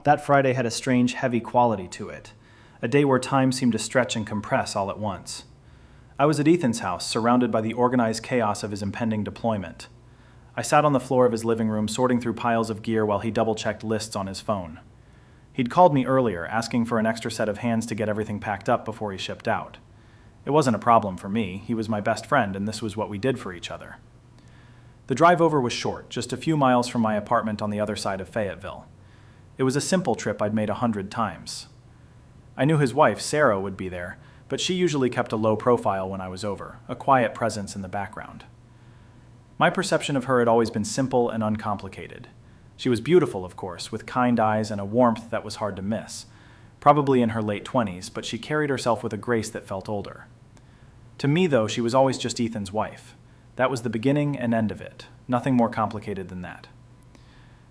That Friday had a strange, heavy quality to it, a day where time seemed to stretch and compress all at once. I was at Ethan's house, surrounded by the organized chaos of his impending deployment. I sat on the floor of his living room, sorting through piles of gear while he double-checked lists on his phone. He'd called me earlier, asking for an extra set of hands to get everything packed up before he shipped out. It wasn't a problem for me. He was my best friend, and this was what we did for each other. The drive over was short, just a few miles from my apartment on the other side of Fayetteville. It was a simple trip I'd made 100 times. I knew his wife, Sarah, would be there, but she usually kept a low profile when I was over, a quiet presence in the background. My perception of her had always been simple and uncomplicated. She was beautiful, of course, with kind eyes and a warmth that was hard to miss. Probably in her late 20s, but she carried herself with a grace that felt older. To me, though, she was always just Ethan's wife. That was the beginning and end of it, nothing more complicated than that.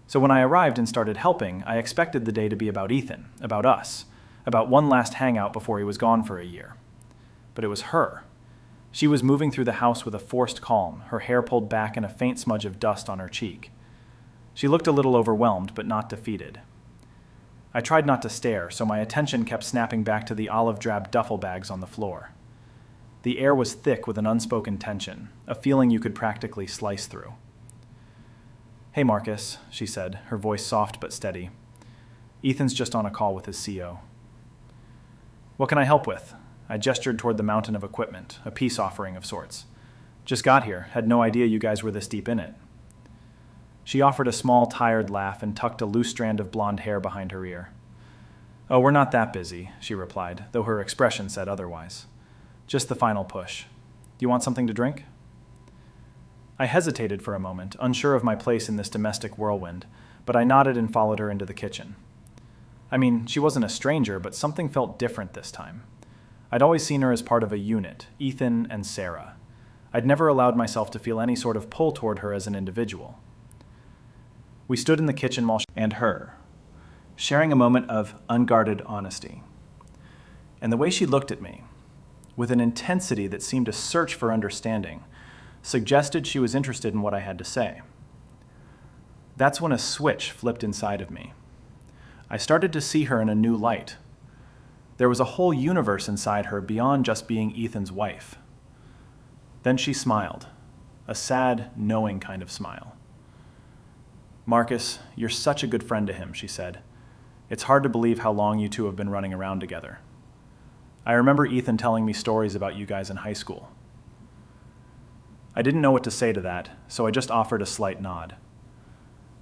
So when I arrived and started helping, I expected the day to be about Ethan, about us, about one last hangout before he was gone for a year. But it was her. She was moving through the house with a forced calm, her hair pulled back and a faint smudge of dust on her cheek. She looked a little overwhelmed, but not defeated. I tried not to stare, so my attention kept snapping back to the olive-drab duffel bags on the floor. The air was thick with an unspoken tension, a feeling you could practically slice through. "Hey, Marcus," she said, her voice soft but steady. "Ethan's just on a call with his CO." "What can I help with?" I gestured toward the mountain of equipment, a peace offering of sorts. "Just got here, had no idea you guys were this deep in it." She offered a small, tired laugh and tucked a loose strand of blonde hair behind her ear. "Oh, we're not that busy," she replied, though her expression said otherwise. "Just the final push. Do you want something to drink?" I hesitated for a moment, unsure of my place in this domestic whirlwind, but I nodded and followed her into the kitchen. I mean, she wasn't a stranger, but something felt different this time. I'd always seen her as part of a unit, Ethan and Sarah. I'd never allowed myself to feel any sort of pull toward her as an individual. We stood in the kitchen while she and her, sharing a moment of unguarded honesty. And the way she looked at me, with an intensity that seemed to search for understanding, suggested she was interested in what I had to say. That's when a switch flipped inside of me. I started to see her in a new light. There was a whole universe inside her beyond just being Ethan's wife. Then she smiled, a sad, knowing kind of smile. "Marcus, you're such a good friend to him," she said. "It's hard to believe how long you two have been running around together. I remember Ethan telling me stories about you guys in high school." I didn't know what to say to that, so I just offered a slight nod.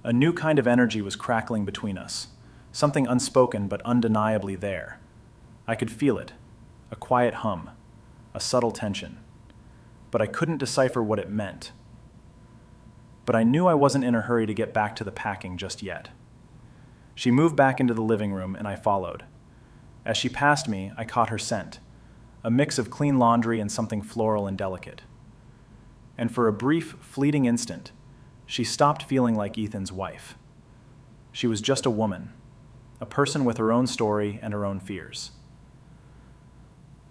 A new kind of energy was crackling between us, something unspoken but undeniably there. I could feel it, a quiet hum, a subtle tension, but I couldn't decipher what it meant. But I knew I wasn't in a hurry to get back to the packing just yet. She moved back into the living room, and I followed. As she passed me, I caught her scent, a mix of clean laundry and something floral and delicate. And for a brief, fleeting instant, she stopped feeling like Ethan's wife. She was just a woman, a person with her own story and her own fears.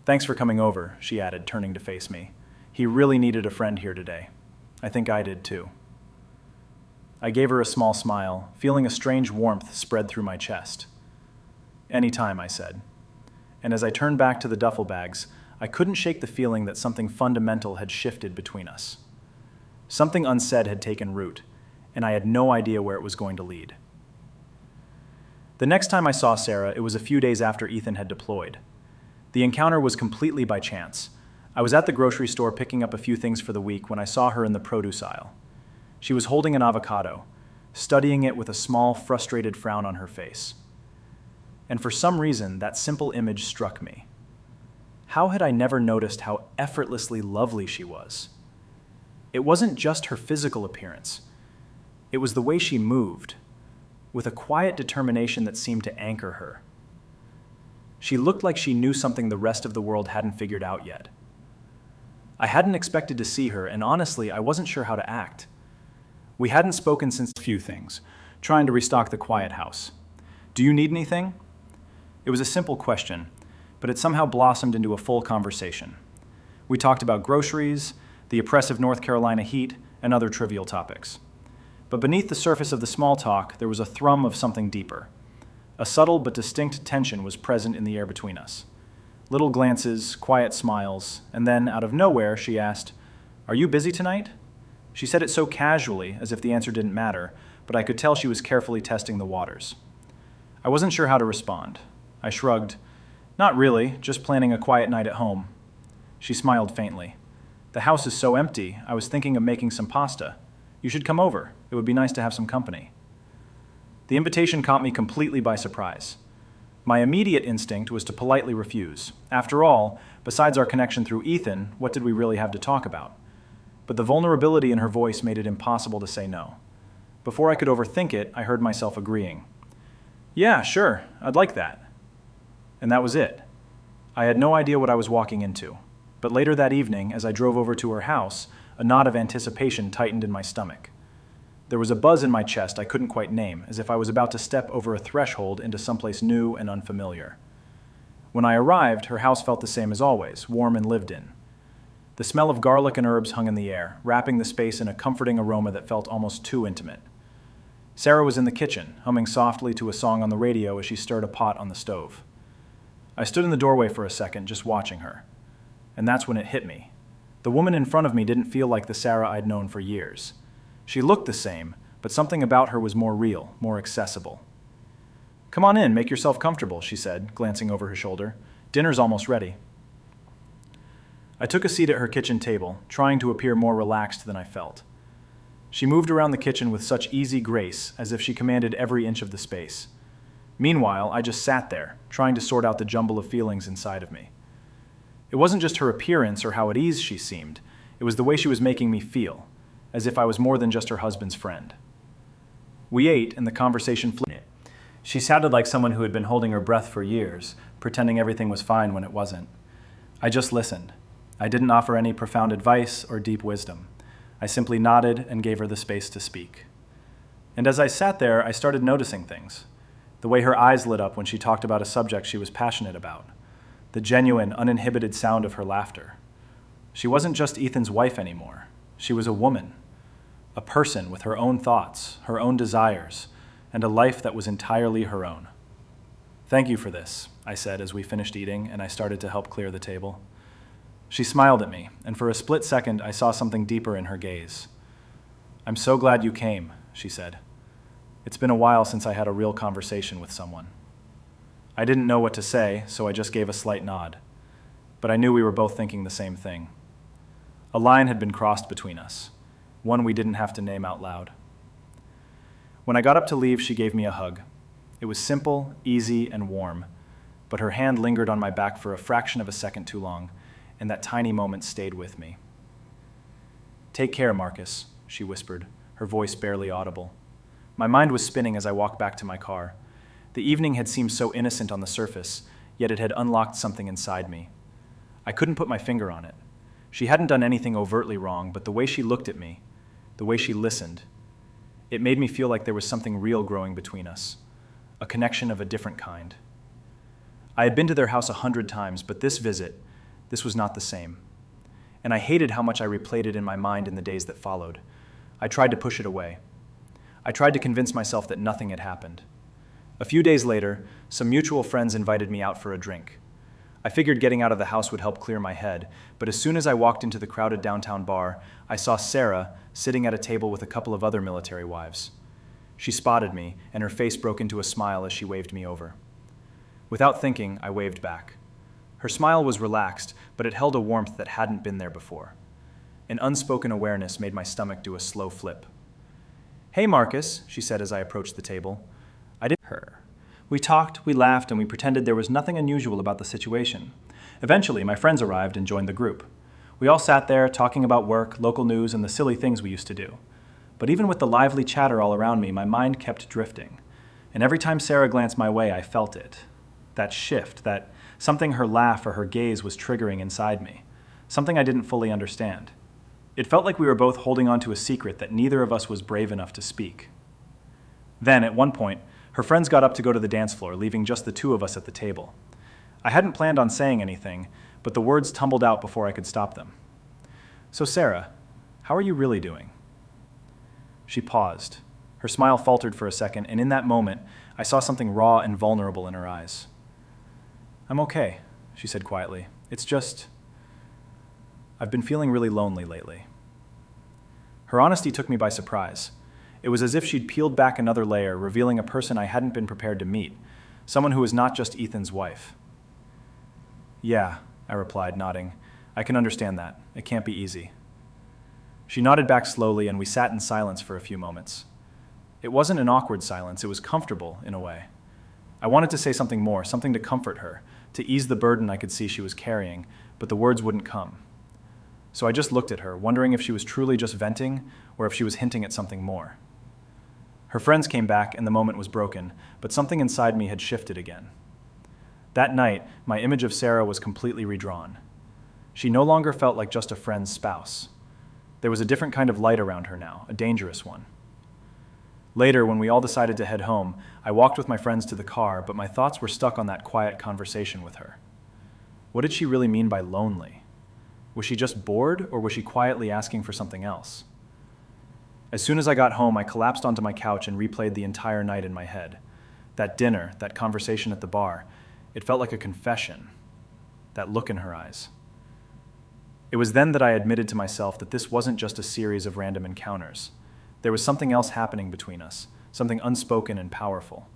"Thanks for coming over," she added, turning to face me. "He really needed a friend here today. I think I did too." I gave her a small smile, feeling a strange warmth spread through my chest. "Anytime," I said. And as I turned back to the duffel bags, I couldn't shake the feeling that something fundamental had shifted between us. Something unsaid had taken root, and I had no idea where it was going to lead. The next time I saw Sarah, it was a few days after Ethan had deployed. The encounter was completely by chance. I was at the grocery store picking up a few things for the week when I saw her in the produce aisle. She was holding an avocado, studying it with a small, frustrated frown on her face. And for some reason, that simple image struck me. How had I never noticed how effortlessly lovely she was? It wasn't just her physical appearance. It was the way she moved, with a quiet determination that seemed to anchor her. She looked like she knew something the rest of the world hadn't figured out yet. I hadn't expected to see her, and honestly, I wasn't sure how to act. We hadn't spoken since a few things, trying to restock the quiet house. "Do you need anything?" It was a simple question, but it somehow blossomed into a full conversation. We talked about groceries, the oppressive North Carolina heat, and other trivial topics. But beneath the surface of the small talk, there was a thrum of something deeper. A subtle but distinct tension was present in the air between us. Little glances, quiet smiles, and then, out of nowhere, she asked, "Are you busy tonight?" She said it so casually, as if the answer didn't matter, but I could tell she was carefully testing the waters. I wasn't sure how to respond. I shrugged. "Not really, just planning a quiet night at home." She smiled faintly. "The house is so empty, I was thinking of making some pasta. You should come over. It would be nice to have some company." The invitation caught me completely by surprise. My immediate instinct was to politely refuse. After all, besides our connection through Ethan, what did we really have to talk about? But the vulnerability in her voice made it impossible to say no. Before I could overthink it, I heard myself agreeing. "Yeah, sure, I'd like that." And that was it. I had no idea what I was walking into. But later that evening, as I drove over to her house, a knot of anticipation tightened in my stomach. There was a buzz in my chest I couldn't quite name, as if I was about to step over a threshold into someplace new and unfamiliar. When I arrived, her house felt the same as always, warm and lived in. The smell of garlic and herbs hung in the air, wrapping the space in a comforting aroma that felt almost too intimate. Sarah was in the kitchen, humming softly to a song on the radio as she stirred a pot on the stove. I stood in the doorway for a second, just watching her. And that's when it hit me. The woman in front of me didn't feel like the Sarah I'd known for years. She looked the same, but something about her was more real, more accessible. "Come on in, make yourself comfortable," she said, glancing over her shoulder. "Dinner's almost ready." I took a seat at her kitchen table, trying to appear more relaxed than I felt. She moved around the kitchen with such easy grace, as if she commanded every inch of the space. Meanwhile, I just sat there, trying to sort out the jumble of feelings inside of me. It wasn't just her appearance or how at ease she seemed. It was the way she was making me feel, as if I was more than just her husband's friend. We ate, and the conversation flew. She sounded like someone who had been holding her breath for years, pretending everything was fine when it wasn't. I just listened. I didn't offer any profound advice or deep wisdom. I simply nodded and gave her the space to speak. And as I sat there, I started noticing things. The way her eyes lit up when she talked about a subject she was passionate about. The genuine, uninhibited sound of her laughter. She wasn't just Ethan's wife anymore. She was a woman. A person with her own thoughts, her own desires, and a life that was entirely her own. "Thank you for this," I said as we finished eating and I started to help clear the table. She smiled at me, and for a split second I saw something deeper in her gaze. "I'm so glad you came," she said. "It's been a while since I had a real conversation with someone." I didn't know what to say, so I just gave a slight nod. But I knew we were both thinking the same thing. A line had been crossed between us, one we didn't have to name out loud. When I got up to leave, she gave me a hug. It was simple, easy, and warm, but her hand lingered on my back for a fraction of a second too long, and that tiny moment stayed with me. "Take care, Marcus," she whispered, her voice barely audible. My mind was spinning as I walked back to my car. The evening had seemed so innocent on the surface, yet it had unlocked something inside me. I couldn't put my finger on it. She hadn't done anything overtly wrong, but the way she looked at me, the way she listened, it made me feel like there was something real growing between us, a connection of a different kind. I had been to their house 100 times, but this visit, this was not the same. And I hated how much I replayed it in my mind in the days that followed. I tried to push it away. I tried to convince myself that nothing had happened. A few days later, some mutual friends invited me out for a drink. I figured getting out of the house would help clear my head, but as soon as I walked into the crowded downtown bar, I saw Sarah sitting at a table with a couple of other military wives. She spotted me, and her face broke into a smile as she waved me over. Without thinking, I waved back. Her smile was relaxed, but it held a warmth that hadn't been there before. An unspoken awareness made my stomach do a slow flip. "Hey, Marcus," she said as I approached the table. I didn't her. We talked, we laughed, and we pretended there was nothing unusual about the situation. Eventually, my friends arrived and joined the group. We all sat there, talking about work, local news, and the silly things we used to do. But even with the lively chatter all around me, my mind kept drifting. And every time Sarah glanced my way, I felt it. That shift, that something her laugh or her gaze was triggering inside me. Something I didn't fully understand. It felt like we were both holding on to a secret that neither of us was brave enough to speak. Then, at one point, her friends got up to go to the dance floor, leaving just the two of us at the table. I hadn't planned on saying anything, but the words tumbled out before I could stop them. "So, Sarah, how are you really doing?" She paused. Her smile faltered for a second, and in that moment, I saw something raw and vulnerable in her eyes. "I'm okay," she said quietly. "It's just, I've been feeling really lonely lately." Her honesty took me by surprise. It was as if she'd peeled back another layer, revealing a person I hadn't been prepared to meet, someone who was not just Ethan's wife. "Yeah," I replied, nodding. "I can understand that. It can't be easy." She nodded back slowly, and we sat in silence for a few moments. It wasn't an awkward silence, it was comfortable in a way. I wanted to say something more, something to comfort her, to ease the burden I could see she was carrying, but the words wouldn't come. So I just looked at her, wondering if she was truly just venting or if she was hinting at something more. Her friends came back and the moment was broken, but something inside me had shifted again. That night, my image of Sarah was completely redrawn. She no longer felt like just a friend's spouse. There was a different kind of light around her now, a dangerous one. Later, when we all decided to head home, I walked with my friends to the car, but my thoughts were stuck on that quiet conversation with her. What did she really mean by lonely? Was she just bored, or was she quietly asking for something else? As soon as I got home, I collapsed onto my couch and replayed the entire night in my head. That dinner, that conversation at the bar, it felt like a confession. That look in her eyes. It was then that I admitted to myself that this wasn't just a series of random encounters. There was something else happening between us, something unspoken and powerful.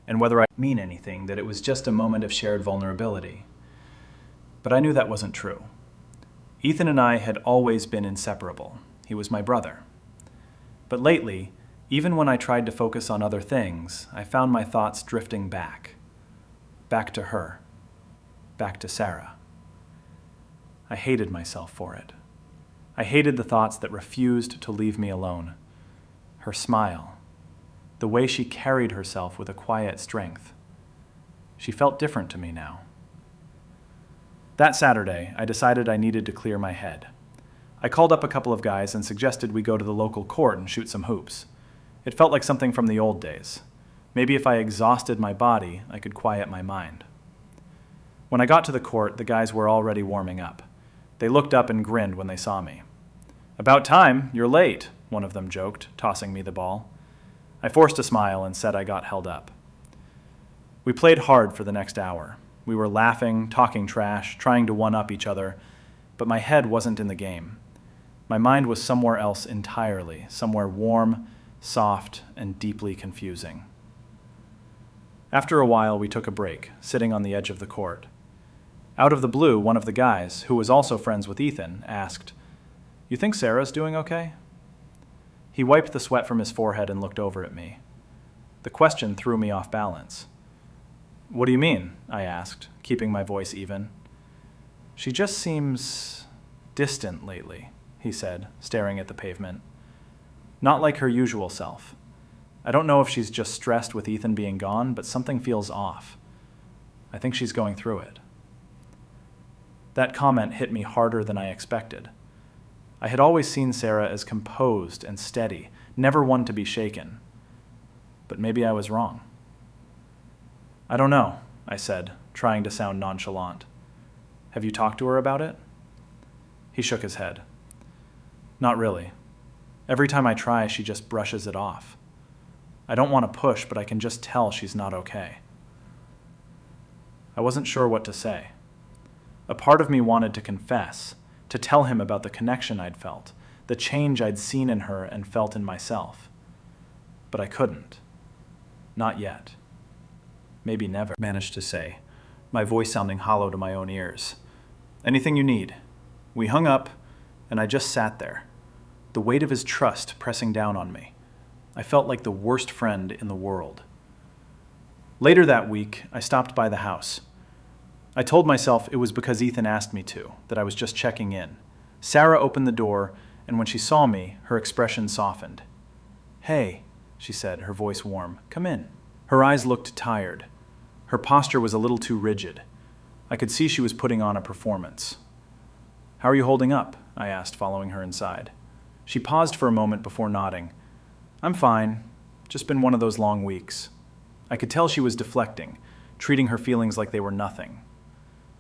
And whether I mean anything, that it was just a moment of shared vulnerability. But I knew that wasn't true. Ethan and I had always been inseparable. He was my brother. But lately, even when I tried to focus on other things, I found my thoughts drifting back. Back to her. Back to Sarah. I hated myself for it. I hated the thoughts that refused to leave me alone. Her smile. The way she carried herself with a quiet strength. She felt different to me now. That Saturday, I decided I needed to clear my head. I called up a couple of guys and suggested we go to the local court and shoot some hoops. It felt like something from the old days. Maybe if I exhausted my body, I could quiet my mind. When I got to the court, the guys were already warming up. They looked up and grinned when they saw me. "About time, you're late," one of them joked, tossing me the ball. I forced a smile and said I got held up. We played hard for the next hour. We were laughing, talking trash, trying to one-up each other, but my head wasn't in the game. My mind was somewhere else entirely, somewhere warm, soft, and deeply confusing. After a while, we took a break, sitting on the edge of the court. Out of the blue, one of the guys, who was also friends with Ethan, asked, "You think Sarah's doing okay?" He wiped the sweat from his forehead and looked over at me. The question threw me off balance. "What do you mean?" I asked, keeping my voice even. "She just seems distant lately," he said, staring at the pavement. "Not like her usual self. I don't know if she's just stressed with Ethan being gone, but something feels off. I think she's going through it." That comment hit me harder than I expected. I had always seen Sarah as composed and steady, never one to be shaken. But maybe I was wrong. "I don't know," I said, trying to sound nonchalant. "Have you talked to her about it?" He shook his head. "Not really. Every time I try, she just brushes it off. I don't want to push, but I can just tell she's not okay." I wasn't sure what to say. A part of me wanted to confess, to tell him about the connection I'd felt, the change I'd seen in her and felt in myself. But I couldn't. Not yet. Maybe never, I managed to say, my voice sounding hollow to my own ears. "Anything you need." We hung up, and I just sat there, the weight of his trust pressing down on me. I felt like the worst friend in the world. Later that week, I stopped by the house. I told myself it was because Ethan asked me to, that I was just checking in. Sarah opened the door, and when she saw me, her expression softened. "Hey," she said, her voice warm, "come in." Her eyes looked tired. Her posture was a little too rigid. I could see she was putting on a performance. "How are you holding up?" I asked, following her inside. She paused for a moment before nodding. "I'm fine. Just been one of those long weeks." I could tell she was deflecting, treating her feelings like they were nothing.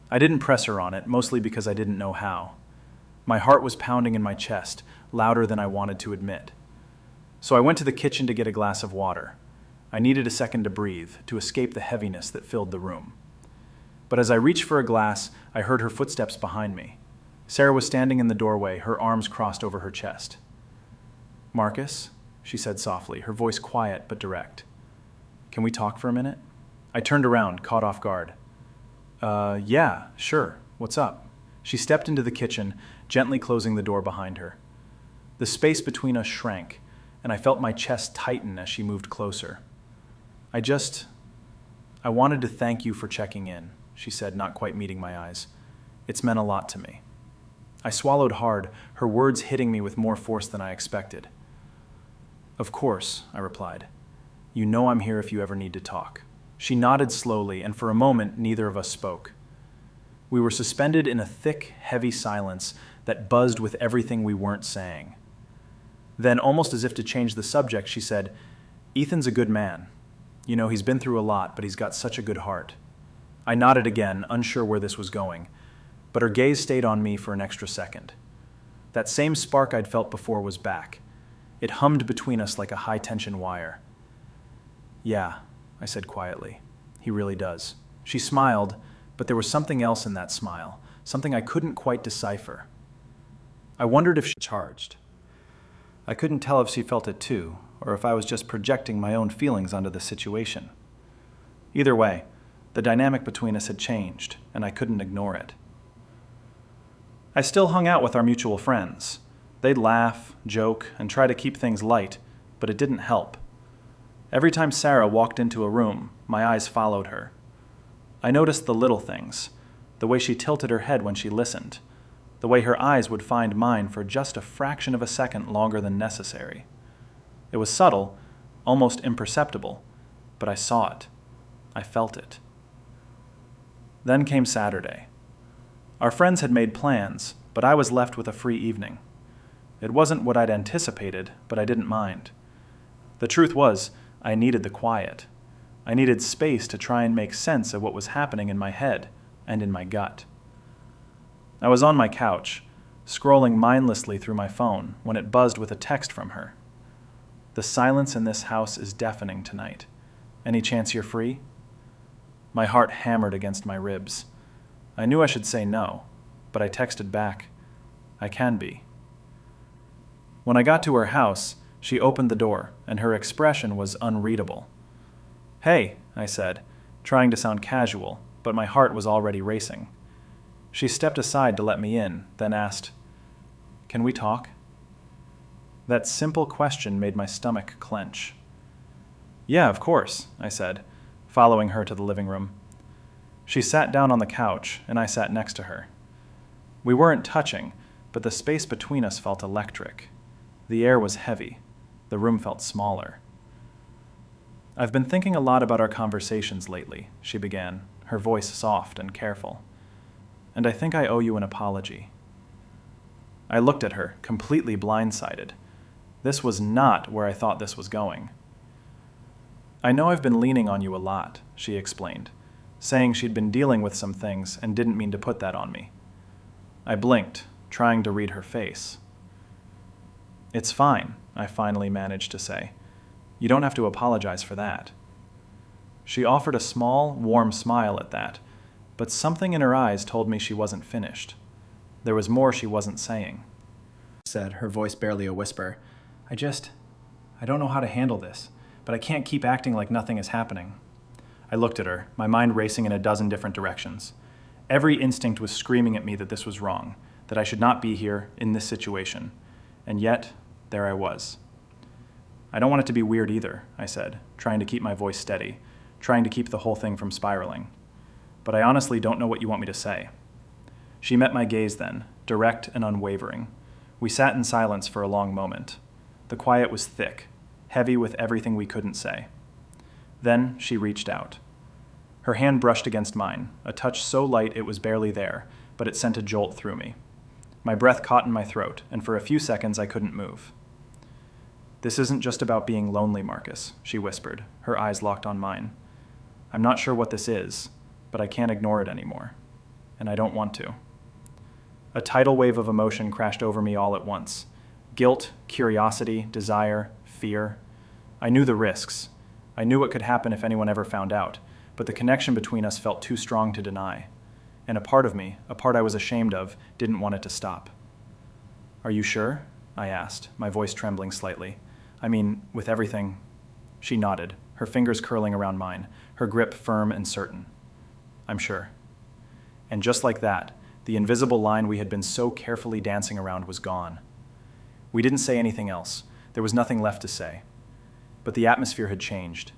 I didn't press her on it, mostly because I didn't know how. My heart was pounding in my chest, louder than I wanted to admit. So I went to the kitchen to get a glass of water. I needed a second to breathe, to escape the heaviness that filled the room. But as I reached for a glass, I heard her footsteps behind me. Sarah was standing in the doorway, her arms crossed over her chest. "Marcus," she said softly, her voice quiet but direct. "Can we talk for a minute?" I turned around, caught off guard. Yeah, sure. What's up?" She stepped into the kitchen, gently closing the door behind her. The space between us shrank, and I felt my chest tighten as she moved closer. I wanted to thank you for checking in," she said, not quite meeting my eyes. "It's meant a lot to me." I swallowed hard, her words hitting me with more force than I expected. "Of course," I replied. "You know I'm here if you ever need to talk." She nodded slowly, and for a moment, neither of us spoke. We were suspended in a thick, heavy silence that buzzed with everything we weren't saying. Then, almost as if to change the subject, she said, "Ethan's a good man. You know, he's been through a lot, but he's got such a good heart." I nodded again, unsure where this was going, but her gaze stayed on me for an extra second. That same spark I'd felt before was back. It hummed between us like a high-tension wire. "Yeah," I said quietly. "He really does." She smiled, but there was something else in that smile, something I couldn't quite decipher. I wondered if she charged. I couldn't tell if she felt it too, or if I was just projecting my own feelings onto the situation. Either way, the dynamic between us had changed, and I couldn't ignore it. I still hung out with our mutual friends. They'd laugh, joke, and try to keep things light, but it didn't help. Every time Sarah walked into a room, my eyes followed her. I noticed the little things, the way she tilted her head when she listened, the way her eyes would find mine for just a fraction of a second longer than necessary. It was subtle, almost imperceptible, but I saw it. I felt it. Then came Saturday. Our friends had made plans, but I was left with a free evening. It wasn't what I'd anticipated, but I didn't mind. The truth was, I needed the quiet. I needed space to try and make sense of what was happening in my head and in my gut. I was on my couch, scrolling mindlessly through my phone when it buzzed with a text from her. "The silence in this house is deafening tonight. Any chance you're free?" My heart hammered against my ribs. I knew I should say no, but I texted back, "I can be." When I got to her house, she opened the door, and her expression was unreadable. "Hey," I said, trying to sound casual, but my heart was already racing. She stepped aside to let me in, then asked, "Can we talk?" That simple question made my stomach clench. "Yeah, of course," I said, following her to the living room. She sat down on the couch, and I sat next to her. We weren't touching, but the space between us felt electric. The air was heavy. The room felt smaller. "I've been thinking a lot about our conversations lately," she began, her voice soft and careful. "And I think I owe you an apology." I looked at her, completely blindsided. This was not where I thought this was going. "I know I've been leaning on you a lot," she explained, saying she'd been dealing with some things and didn't mean to put that on me. I blinked, trying to read her face. "It's fine," I finally managed to say. "You don't have to apologize for that." She offered a small, warm smile at that, but something in her eyes told me she wasn't finished. There was more she wasn't saying. Said, her voice barely a whisper, I don't know how to handle this, but I can't keep acting like nothing is happening." I looked at her, my mind racing in a dozen different directions. Every instinct was screaming at me that this was wrong, that I should not be here in this situation. And yet, there I was. "I don't want it to be weird either," I said, trying to keep my voice steady, trying to keep the whole thing from spiraling. "But I honestly don't know what you want me to say." She met my gaze then, direct and unwavering. We sat in silence for a long moment. The quiet was thick, heavy with everything we couldn't say. Then she reached out. Her hand brushed against mine, a touch so light it was barely there, but it sent a jolt through me. My breath caught in my throat, and for a few seconds I couldn't move. "This isn't just about being lonely, Marcus," she whispered, her eyes locked on mine. "I'm not sure what this is, but I can't ignore it anymore. And I don't want to." A tidal wave of emotion crashed over me all at once. Guilt, curiosity, desire, fear. I knew the risks. I knew what could happen if anyone ever found out, but the connection between us felt too strong to deny. And a part of me, a part I was ashamed of, didn't want it to stop. "Are you sure?" I asked, my voice trembling slightly. "I mean, with everything." She nodded, her fingers curling around mine, her grip firm and certain. "I'm sure." And just like that, the invisible line we had been so carefully dancing around was gone. We didn't say anything else. There was nothing left to say. But the atmosphere had changed.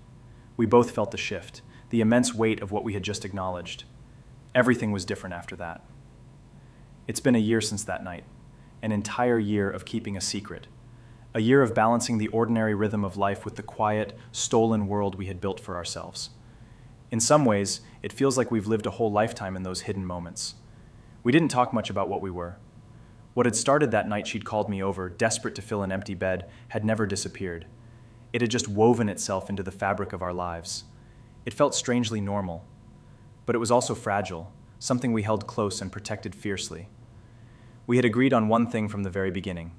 We both felt the shift, the immense weight of what we had just acknowledged. Everything was different after that. It's been a year since that night, an entire year of keeping a secret, a year of balancing the ordinary rhythm of life with the quiet, stolen world we had built for ourselves. In some ways, it feels like we've lived a whole lifetime in those hidden moments. We didn't talk much about what we were. What had started that night she'd called me over, desperate to fill an empty bed, had never disappeared. It had just woven itself into the fabric of our lives. It felt strangely normal. But it was also fragile, something we held close and protected fiercely. We had agreed on one thing from the very beginning.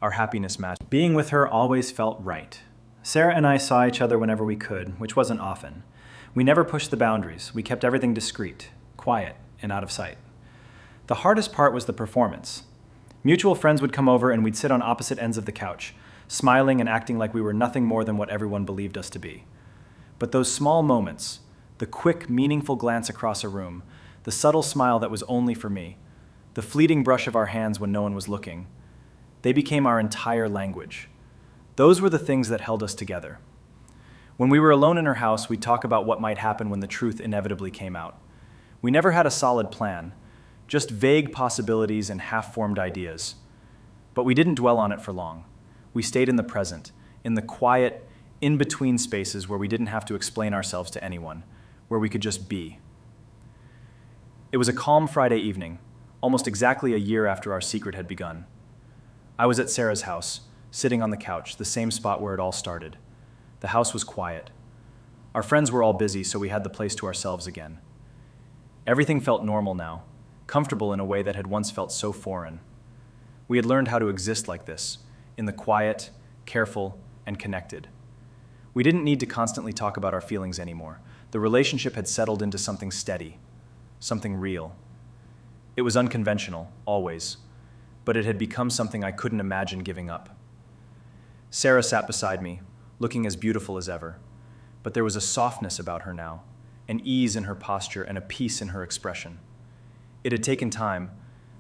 Our happiness matched. Being with her always felt right. Sarah and I saw each other whenever we could, which wasn't often. We never pushed the boundaries. We kept everything discreet, quiet, and out of sight. The hardest part was the performance. Mutual friends would come over and we'd sit on opposite ends of the couch, smiling and acting like we were nothing more than what everyone believed us to be. But those small moments, the quick, meaningful glance across a room, the subtle smile that was only for me, the fleeting brush of our hands when no one was looking, they became our entire language. Those were the things that held us together. When we were alone in her house, we'd talk about what might happen when the truth inevitably came out. We never had a solid plan, just vague possibilities and half-formed ideas. But we didn't dwell on it for long. We stayed in the present, in the quiet, in-between spaces where we didn't have to explain ourselves to anyone, where we could just be. It was a calm Friday evening, almost exactly a year after our secret had begun. I was at Sarah's house, sitting on the couch, the same spot where it all started. The house was quiet. Our friends were all busy, so we had the place to ourselves again. Everything felt normal now, comfortable in a way that had once felt so foreign. We had learned how to exist like this, in the quiet, careful, and connected. We didn't need to constantly talk about our feelings anymore. The relationship had settled into something steady, something real. It was unconventional, always, but it had become something I couldn't imagine giving up. Sarah sat beside me, looking as beautiful as ever, but there was a softness about her now, an ease in her posture and a peace in her expression. It had taken time,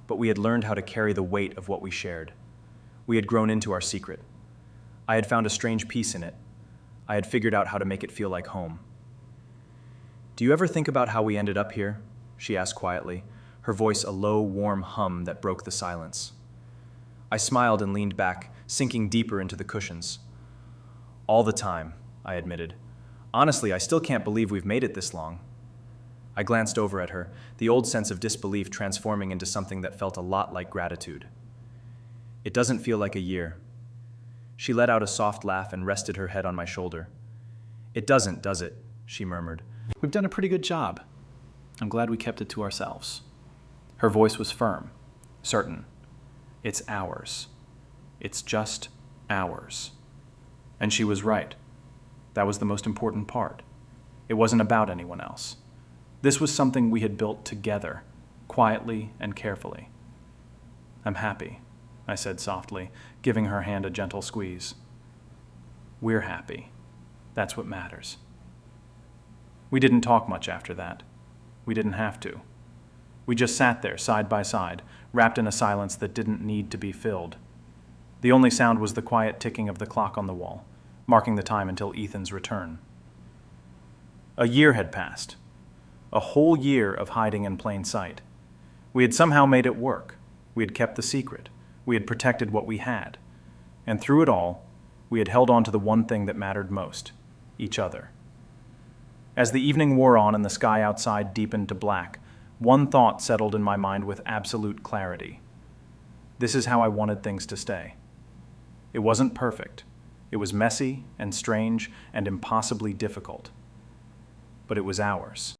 but we had learned how to carry the weight of what we shared. We had grown into our secret. I had found a strange peace in it. I had figured out how to make it feel like home. "Do you ever think about how we ended up here?" she asked quietly, her voice a low, warm hum that broke the silence. I smiled and leaned back, sinking deeper into the cushions. "All the time," I admitted. "Honestly, I still can't believe we've made it this long." I glanced over at her, the old sense of disbelief transforming into something that felt a lot like gratitude. "It doesn't feel like a year." She let out a soft laugh and rested her head on my shoulder. "It doesn't, does it?" she murmured. "We've done a pretty good job. I'm glad we kept it to ourselves." Her voice was firm, certain. "It's ours. It's just ours." And she was right. That was the most important part. It wasn't about anyone else. This was something we had built together, quietly and carefully. "I'm happy," I said softly, giving her hand a gentle squeeze. "We're happy. That's what matters." We didn't talk much after that. We didn't have to. We just sat there, side by side, wrapped in a silence that didn't need to be filled. The only sound was the quiet ticking of the clock on the wall, marking the time until Ethan's return. A year had passed. A whole year of hiding in plain sight. We had somehow made it work. We had kept the secret. We had protected what we had. And through it all, we had held on to the one thing that mattered most, each other. As the evening wore on and the sky outside deepened to black, one thought settled in my mind with absolute clarity. This is how I wanted things to stay. It wasn't perfect. It was messy and strange and impossibly difficult. But it was ours.